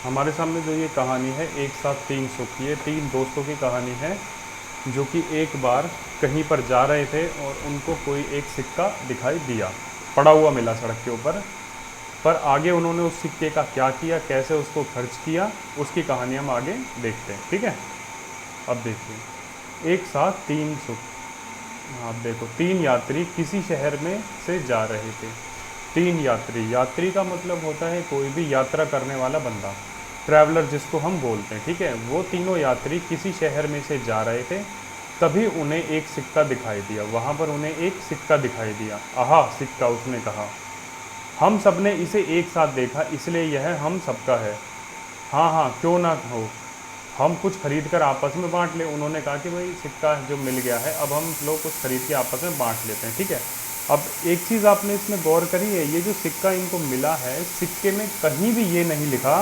हमारे सामने जो ये कहानी है एक साथ तीन सुख, ये तीन दोस्तों की कहानी है जो कि एक बार कहीं पर जा रहे थे और उनको कोई एक सिक्का दिखाई दिया, पड़ा हुआ मिला सड़क के ऊपर। पर आगे उन्होंने उस सिक्के का क्या किया, कैसे उसको खर्च किया, उसकी कहानी हम आगे देखते हैं। ठीक है, अब देखिए एक साथ तीन सुख। आप देखो, तीन यात्री किसी शहर में से जा रहे थे। तीन यात्री, यात्री का मतलब होता है कोई भी यात्रा करने वाला बंदा, ट्रैवलर जिसको हम बोलते हैं। ठीक है, वो तीनों यात्री किसी शहर में से जा रहे थे, तभी उन्हें एक सिक्का दिखाई दिया। वहाँ पर उन्हें एक सिक्का दिखाई दिया। आहा सिक्का, उसने कहा, हम सब ने इसे एक साथ देखा इसलिए यह हम सबका है। हाँ हाँ क्यों ना हो, हम कुछ खरीद कर आपस में बांट ले। उन्होंने कहा कि भाई सिक्का जो मिल गया है, अब हम लोग कुछ खरीद के आपस में बांट लेते हैं। ठीक है, अब एक चीज़ आपने इसमें गौर करी है, ये जो सिक्का इनको मिला है, सिक्के में कहीं भी ये नहीं लिखा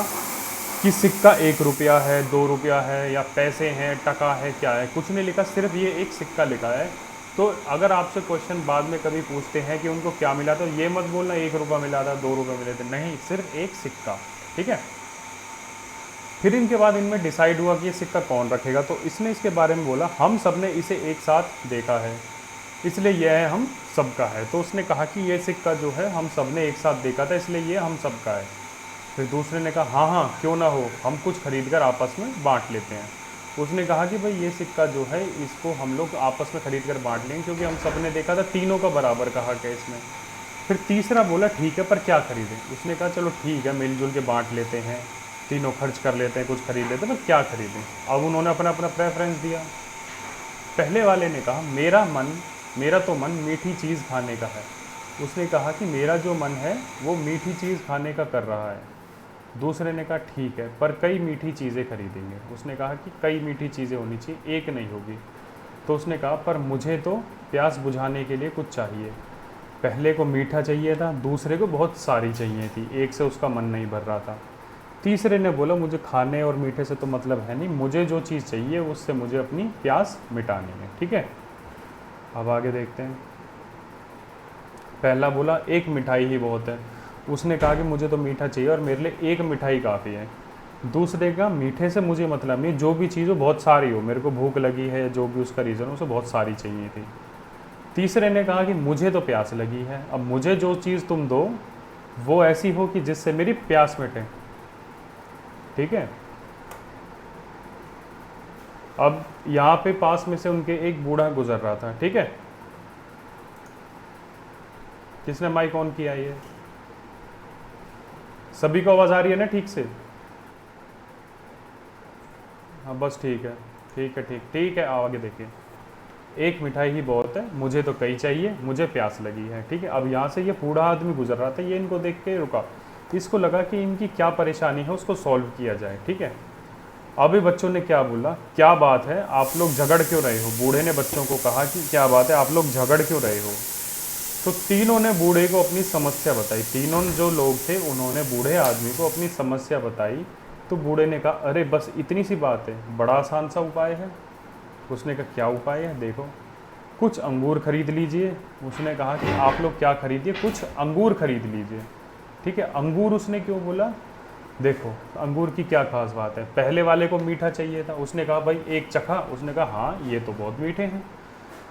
कि सिक्का 1 रुपया है, 2 रुपया है, या पैसे हैं, टका है, क्या है, कुछ नहीं लिखा, सिर्फ ये एक सिक्का लिखा है। तो अगर आपसे क्वेश्चन बाद में कभी पूछते हैं कि उनको क्या मिला, तो ये मत बोलना 1 रुपया मिला था, 2 रुपये मिले थे, नहीं, सिर्फ एक सिक्का। ठीक है, फिर इनके बाद इनमें डिसाइड हुआ कि ये सिक्का कौन रखेगा, तो इसने इसके बारे में बोला, हम सब ने इसे एक साथ देखा है इसलिए यह है हम सबका है। तो उसने कहा कि ये सिक्का जो है हम सब ने एक साथ देखा था इसलिए ये हम सबका है। फिर दूसरे ने कहा हाँ हाँ क्यों ना हो, हम कुछ खरीद कर आपस में बांट लेते हैं। उसने कहा कि भाई ये सिक्का जो है इसको हम लोग आपस में खरीद कर बांट लेंगे क्योंकि हम सब ने देखा था, तीनों का बराबर कहा गया इसमें। फिर तीसरा बोला ठीक है पर क्या खरीदें। उसने कहा चलो ठीक है, मिलजुल के बांट लेते हैं, तीनों खर्च कर लेते हैं, कुछ खरीद लेते हैं, पर क्या खरीदें। अब उन्होंने अपना अपना प्रेफरेंस दिया। पहले वाले ने कहा मेरा तो मन मीठी चीज़ खाने का है। उसने कहा कि मेरा जो मन है वो मीठी चीज़ खाने का कर रहा है। दूसरे ने कहा ठीक है पर कई मीठी चीज़ें खरीदेंगे। उसने कहा कि कई मीठी चीज़ें होनी चाहिए, एक नहीं होगी। तो उसने कहा पर मुझे तो प्यास बुझाने के लिए कुछ चाहिए। पहले को मीठा चाहिए था, दूसरे को बहुत सारी चाहिए थी, एक से उसका मन नहीं भर रहा था। तीसरे ने बोला मुझे खाने और मीठे से तो मतलब है नहीं, मुझे जो चीज़ चाहिए उससे मुझे अपनी प्यास मिटानी है। ठीक है, अब आगे देखते हैं। पहला बोला एक मिठाई ही बहुत है। उसने कहा कि मुझे तो मीठा चाहिए और मेरे लिए एक मिठाई काफ़ी है। दूसरे का मीठे से मुझे मतलब नहीं, जो भी चीज़ हो बहुत सारी हो, मेरे को भूख लगी है, जो भी उसका रीज़न हो, उसे बहुत सारी चाहिए थी। तीसरे ने कहा कि मुझे तो प्यास लगी है, अब मुझे जो चीज़ तुम दो वो ऐसी हो कि जिससे मेरी प्यास मिटे। ठीक है, अब यहाँ पे पास में से उनके एक बूढ़ा गुजर रहा था। ठीक है, किसने माइक ऑन किया? ये सभी को आवाज़ आ रही है ना ठीक से? हाँ बस ठीक है, ठीक है, ठीक है। आगे देखिए, एक मिठाई ही बहुत है, मुझे तो कई चाहिए, मुझे प्यास लगी है। ठीक है, अब यहाँ से ये बूढ़ा आदमी गुजर रहा था, ये इनको देख के रुका, इसको लगा कि इनकी क्या परेशानी है उसको सॉल्व किया जाए। ठीक है, अभी बच्चों ने क्या बोला, क्या बात है आप लोग झगड़ क्यों रहे हो? बूढ़े ने बच्चों को कहा कि क्या बात है आप लोग झगड़ क्यों रहे हो? तो तीनों ने बूढ़े को अपनी समस्या बताई। तीनों जो लोग थे उन्होंने बूढ़े आदमी को अपनी समस्या बताई। तो बूढ़े ने कहा अरे बस इतनी सी बात है, बड़ा आसान सा उपाय है। उसने कहा क्या उपाय है? देखो, कुछ अंगूर खरीद लीजिए। उसने कहा कि आप लोग क्या खरीदिए, कुछ अंगूर खरीद लीजिए। ठीक है, अंगूर उसने क्यों बोला? देखो अंगूर की क्या खास बात है, पहले वाले को मीठा चाहिए था, उसने कहा भाई एक चखा, उसने कहा हाँ ये तो बहुत मीठे हैं।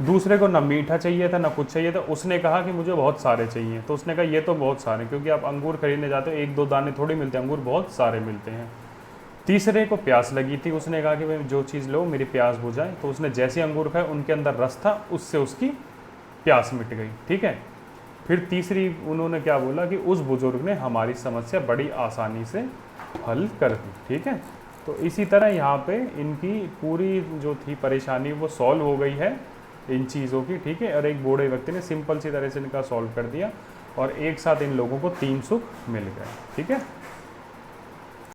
दूसरे को ना मीठा चाहिए था ना कुछ चाहिए था, उसने कहा कि मुझे बहुत सारे चाहिए, तो उसने कहा ये तो बहुत सारे, क्योंकि आप अंगूर खरीदने जाते हो एक दो दाने थोड़ी मिलते हैं, अंगूर बहुत सारे मिलते हैं। तीसरे को प्यास लगी थी, उसने कहा कि भाई जो चीज़ लो मेरी प्यास बुझाए, तो उसने जैसे अंगूर खाए उनके अंदर रस था, उससे उसकी प्यास मिट गई। ठीक है, फिर तीसरी उन्होंने क्या बोला कि उस बुजुर्ग ने हमारी समस्या बड़ी आसानी से हल कर दी। ठीक है, तो इसी तरह यहाँ पे इनकी पूरी जो थी परेशानी वो सॉल्व हो गई है इन चीज़ों की। ठीक है, और एक बूढ़े व्यक्ति ने सिंपल सी तरह से इनका सॉल्व कर दिया और एक साथ इन लोगों को 3 सुख मिल गए। ठीक है।